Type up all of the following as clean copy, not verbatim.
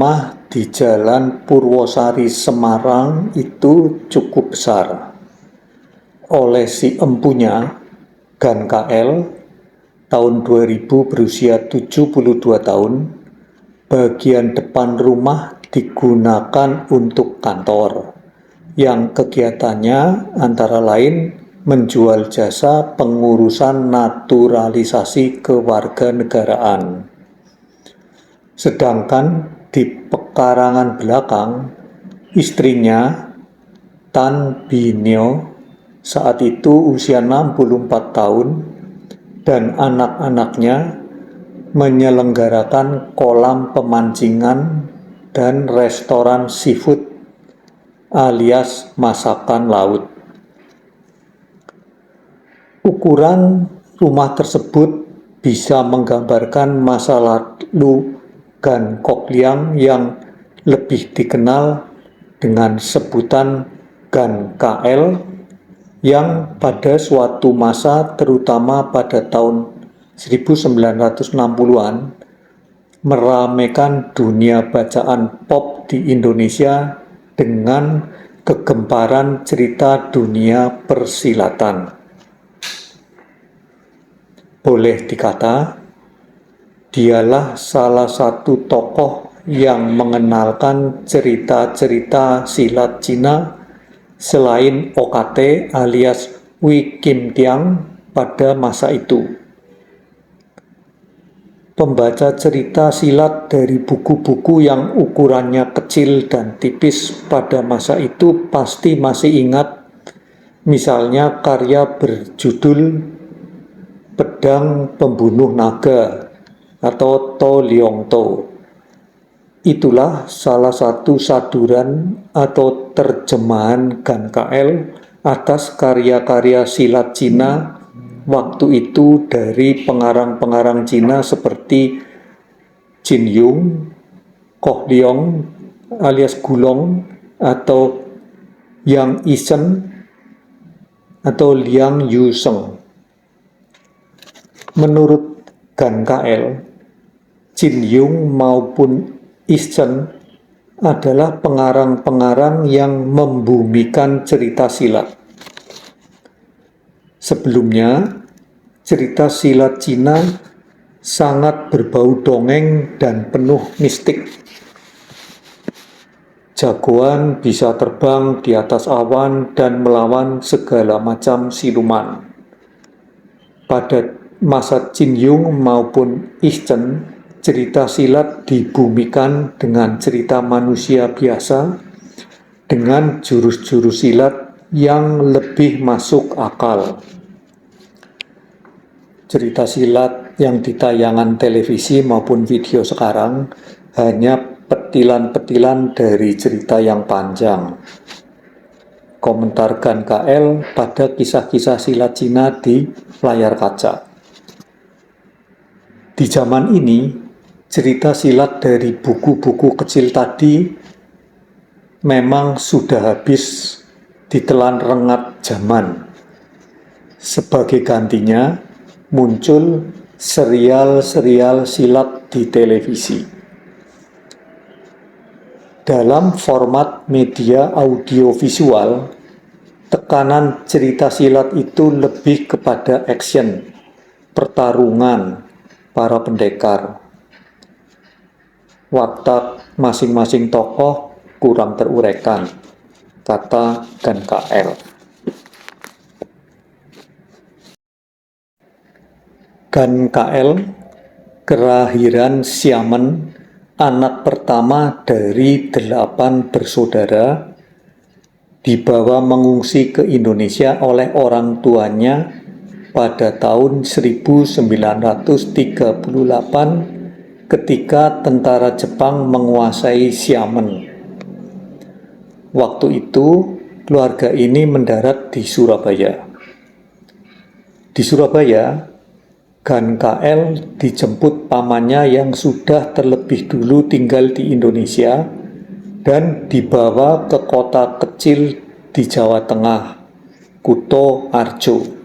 rumah di Jalan Purwosari Semarang itu cukup besar. Oleh si empunya, Gan KL, tahun 2000 berusia 72 tahun, bagian depan rumah digunakan untuk kantor, yang kegiatannya antara lain menjual jasa pengurusan naturalisasi kewarganegaraan. Sedangkan di pekarangan belakang, istrinya Tan Binyo saat itu usia 64 tahun dan anak-anaknya menyelenggarakan kolam pemancingan dan restoran seafood alias masakan laut. Ukuran rumah tersebut bisa menggambarkan masa lalu Gan Kok Liang yang lebih dikenal dengan sebutan Gan KL, yang pada suatu masa terutama pada tahun 1960-an meramaikan dunia bacaan pop di Indonesia dengan kegemparan cerita dunia persilatan. Boleh dikata, dialah salah satu tokoh yang mengenalkan cerita-cerita silat Cina selain OKT alias Wee Kim Tiang pada masa itu. Pembaca cerita silat dari buku-buku yang ukurannya kecil dan tipis pada masa itu pasti masih ingat, misalnya karya berjudul Pedang Pembunuh Naga atau To Leong To. Itulah salah satu saduran atau terjemahan Gan KL atas karya-karya silat Cina waktu itu dari pengarang-pengarang Cina seperti Jin Yung, Koh Leong alias Gulong, atau Yang Yisen atau Liang Yuseng. Menurut Gan KL, Jin Yung maupun Yisen adalah pengarang-pengarang yang membumikan cerita silat. Sebelumnya, cerita silat Cina sangat berbau dongeng dan penuh mistik. Jagoan bisa terbang di atas awan dan melawan segala macam siluman. Pada masa Jin Yung maupun Yisen, cerita silat dibumikan dengan cerita manusia biasa dengan jurus-jurus silat yang lebih masuk akal. Cerita silat yang di tayangan televisi maupun video sekarang hanya petilan-petilan dari cerita yang panjang. Komentar Gan KL pada kisah-kisah silat Cina di layar kaca. Di zaman ini, cerita silat dari buku-buku kecil tadi memang sudah habis ditelan rengat zaman. Sebagai gantinya, muncul serial-serial silat di televisi. Dalam format media audiovisual, tekanan cerita silat itu lebih kepada action, pertarungan para pendekar. Watak masing-masing tokoh kurang teruraikan, kata Gan KL. Gan KL kelahiran Xiamen, anak pertama dari 8 bersaudara, dibawa mengungsi ke Indonesia oleh orang tuanya pada tahun 1938 ketika tentara Jepang menguasai Xiamen. Waktu itu, keluarga ini mendarat di Surabaya. Di Surabaya, Gan KL dijemput pamannya yang sudah terlebih dulu tinggal di Indonesia dan dibawa ke kota kecil di Jawa Tengah, Kuto Arjo.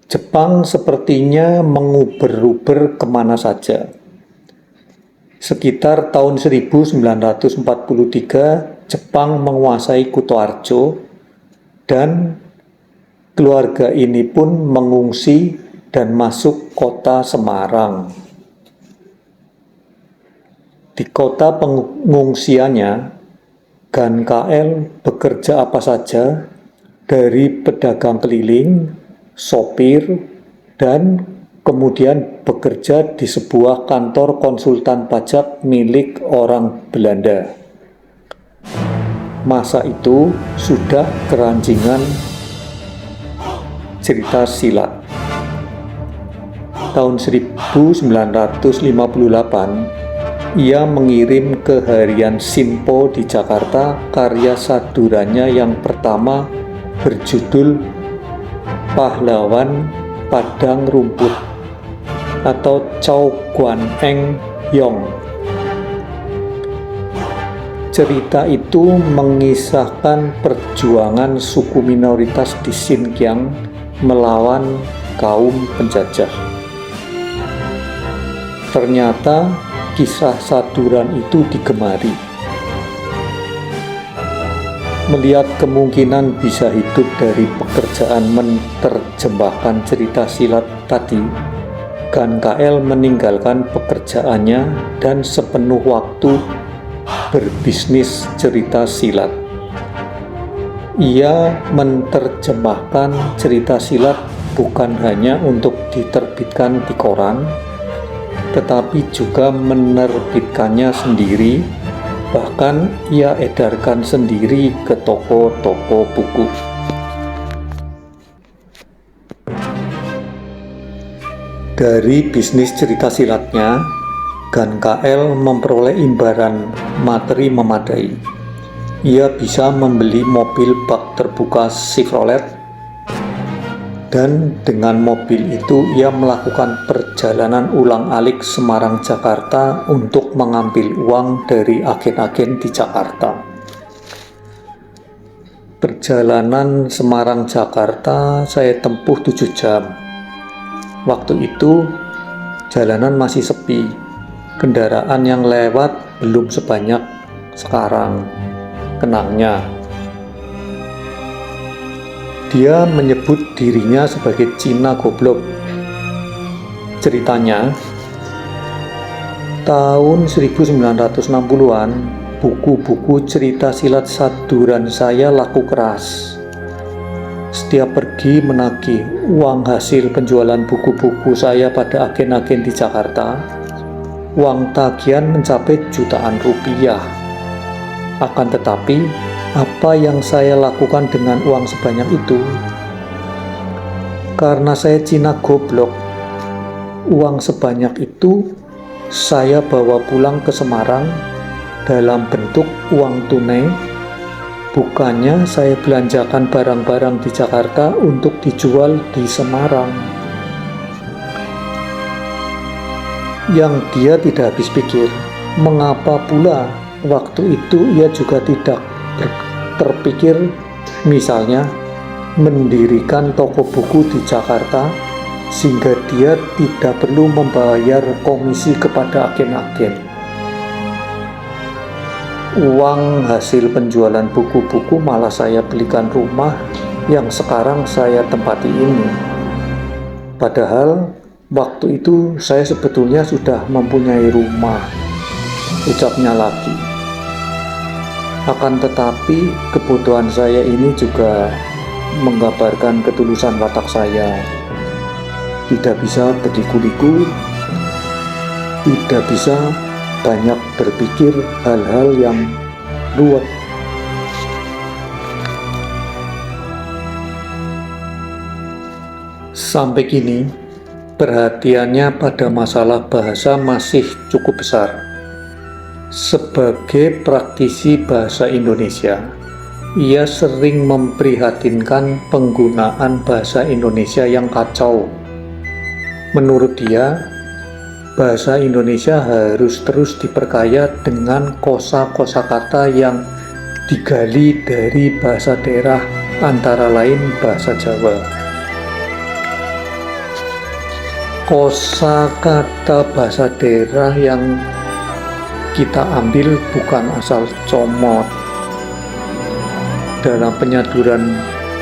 Jepang sepertinya menguber-uber kemana saja. Sekitar tahun 1943, Jepang menguasai Kutoarjo dan keluarga ini pun mengungsi dan masuk kota Semarang. Di kota pengungsiannya, Gan KL bekerja apa saja, dari pedagang keliling, sopir, dan kemudian bekerja di sebuah kantor konsultan pajak milik orang Belanda. Masa itu sudah keranjingan cerita silat. Tahun 1958, ia mengirim ke harian Simpo di Jakarta karya sadurannya yang pertama berjudul Pahlawan Padang Rumput atau Chow Guan Eng Yong. Cerita itu mengisahkan perjuangan suku minoritas di Xinjiang melawan kaum penjajah. Ternyata kisah saduran itu digemari. Melihat kemungkinan bisa hidup dari pekerjaan menerjemahkan cerita silat tadi, Gan KL meninggalkan pekerjaannya dan sepenuh waktu berbisnis cerita silat. Ia menerjemahkan cerita silat bukan hanya untuk diterbitkan di koran, tetapi juga menerbitkannya sendiri, bahkan ia edarkan sendiri ke toko-toko buku. Dari bisnis cerita silatnya, Gan KL memperoleh imbaran materi memadai. Ia bisa membeli mobil bak terbuka Chevrolet, dan dengan mobil itu ia melakukan perjalanan ulang-alik Semarang-Jakarta untuk mengambil uang dari agen-agen di Jakarta. Perjalanan Semarang-Jakarta saya tempuh 7 jam. Waktu itu jalanan masih sepi, kendaraan yang lewat belum sebanyak sekarang. Kenangnya, dia menyebut dirinya sebagai Cina goblok. Ceritanya, tahun 1960-an, buku-buku cerita silat saduran saya laku keras. Setiap pergi menagih uang hasil penjualan buku-buku saya pada agen-agen di Jakarta, uang tagihan mencapai jutaan rupiah. Akan tetapi, apa yang saya lakukan dengan uang sebanyak itu? Karena saya Cina goblok, uang sebanyak itu saya bawa pulang ke Semarang dalam bentuk uang tunai. Bukannya saya belanjakan barang-barang di Jakarta untuk dijual di Semarang. Yang dia tidak habis pikir, mengapa pula waktu itu ia juga tidak terpikir misalnya mendirikan toko buku di Jakarta sehingga dia tidak perlu membayar komisi kepada agen-agen. Uang hasil penjualan buku-buku malah saya belikan rumah yang sekarang saya tempati ini. Padahal waktu itu saya sebetulnya sudah mempunyai rumah, ucapnya lagi. Akan tetapi kebutuhan saya ini juga menggambarkan ketulusan watak saya. Tidak bisa berliku-liku, tidak bisa banyak berpikir hal-hal yang ruwet. Sampai kini, perhatiannya pada masalah bahasa masih cukup besar. Sebagai praktisi bahasa Indonesia, ia sering memprihatinkan penggunaan bahasa Indonesia yang kacau. Menurut dia, bahasa Indonesia harus terus diperkaya dengan kosakata yang digali dari bahasa daerah, antara lain bahasa Jawa. Kosakata bahasa daerah yang kita ambil bukan asal comot. Dalam penyaduran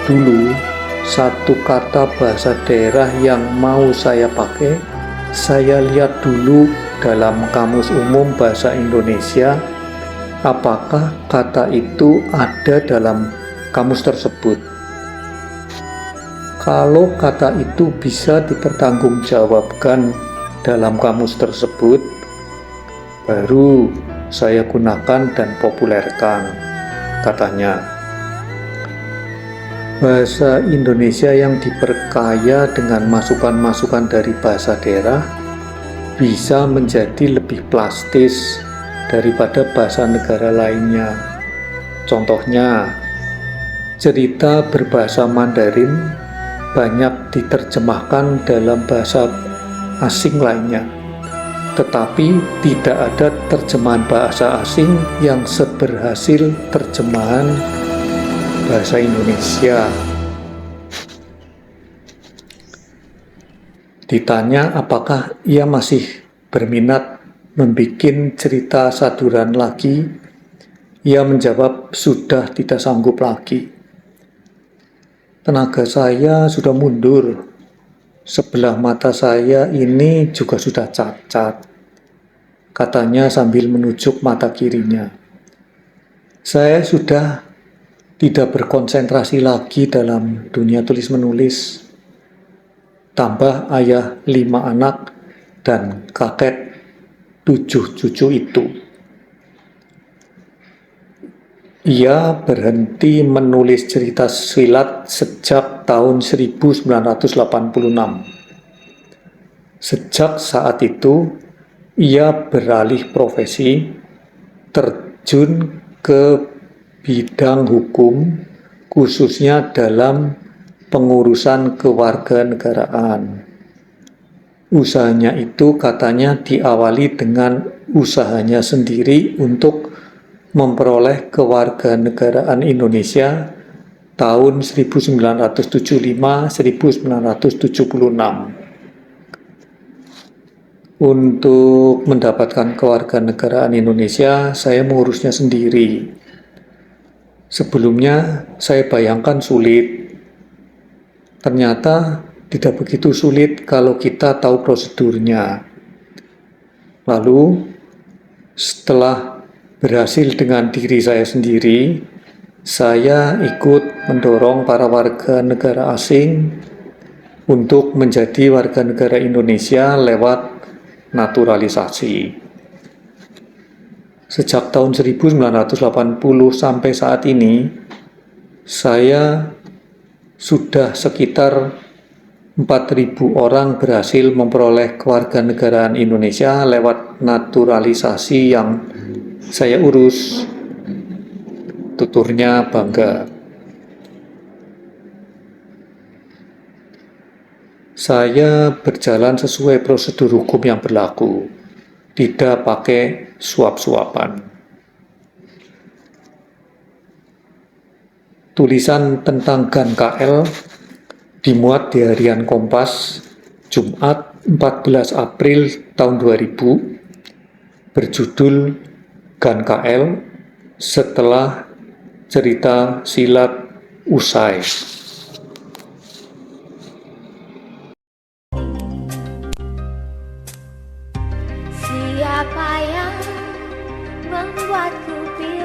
dulu, satu kata bahasa daerah yang mau saya pakai, saya lihat dulu dalam Kamus Umum Bahasa Indonesia, apakah kata itu ada dalam kamus tersebut. Kalau kata itu bisa dipertanggungjawabkan dalam kamus tersebut, baru saya gunakan dan populerkan, katanya. Bahasa Indonesia yang diperkaya dengan masukan-masukan dari bahasa daerah bisa menjadi lebih plastis daripada bahasa negara lainnya. Contohnya, cerita berbahasa Mandarin banyak diterjemahkan dalam bahasa asing lainnya, tetapi tidak ada terjemahan bahasa asing yang seberhasil terjemahan bahasa Indonesia. Ditanya apakah ia masih berminat membuat cerita saduran lagi, ia menjawab sudah tidak sanggup lagi. Tenaga saya sudah mundur, sebelah mata saya ini juga sudah cacat, katanya sambil menunjuk mata kirinya. Saya sudah tidak berkonsentrasi lagi dalam dunia tulis-menulis. Tambah ayah 5 anak dan kakek 7 cucu itu. Ia berhenti menulis cerita silat sejak tahun 1986. Sejak saat itu, ia beralih profesi, terjun ke bidang hukum, khususnya dalam pengurusan kewarganegaraan. Usahanya itu katanya diawali dengan usahanya sendiri untuk memperoleh kewarganegaraan Indonesia tahun 1975-1976. Untuk mendapatkan kewarganegaraan Indonesia, saya mengurusnya sendiri. Sebelumnya saya bayangkan sulit. Ternyata tidak begitu sulit kalau kita tahu prosedurnya. Lalu, setelah berhasil dengan diri saya sendiri, saya ikut mendorong para warga negara asing untuk menjadi warga negara Indonesia lewat naturalisasi. Sejak tahun 1980 sampai saat ini, saya sudah sekitar 4.000 orang berhasil memperoleh kewarganegaraan Indonesia lewat naturalisasi yang saya urus. Tuturnya bangga. Saya berjalan sesuai prosedur hukum yang berlaku. Tidak pakai suap-suapan. Tulisan tentang GAN KL dimuat di harian Kompas Jumat 14 April tahun 2000 berjudul GAN KL setelah cerita silat usai. Siapa yang membuatku pilih